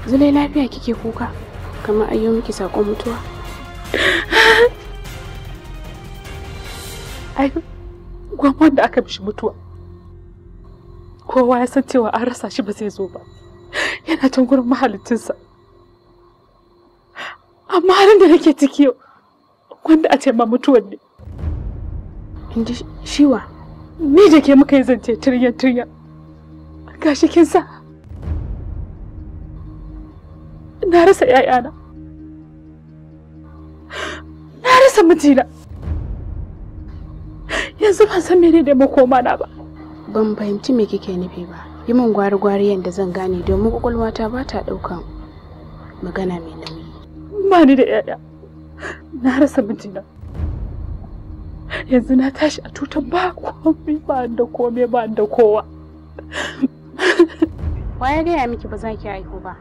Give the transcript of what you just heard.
Zulai lafiya kike kuka kamar ayyo miki sakon mutuwa? Ai gwamnan da aka mishi mutuwa kowa ya san cewa an rasa shi ba zai zo ba, yana can gurin mahalicinsa. Amma halin da nake ciki wanda a ce ma mutuwan ne. Inji shiwa ni da ke muka yi zance tiryan gashi kin sa na rasa ƴaƴana, na rasa mijina, yanzu ban san mene da makoma na ba. Ban fahimci me kike nufi ba, yi min gwari-gwari yadda zan gane domin kwakwalwata ba ta ɗaukan magana mai nauyi. Ba ni da ƴaƴa, na rasa mijina, yanzu na tashi a tutan ba komai, ba da komai, ba da kowa. Wa ya gaya miki ba za ki haihu ba?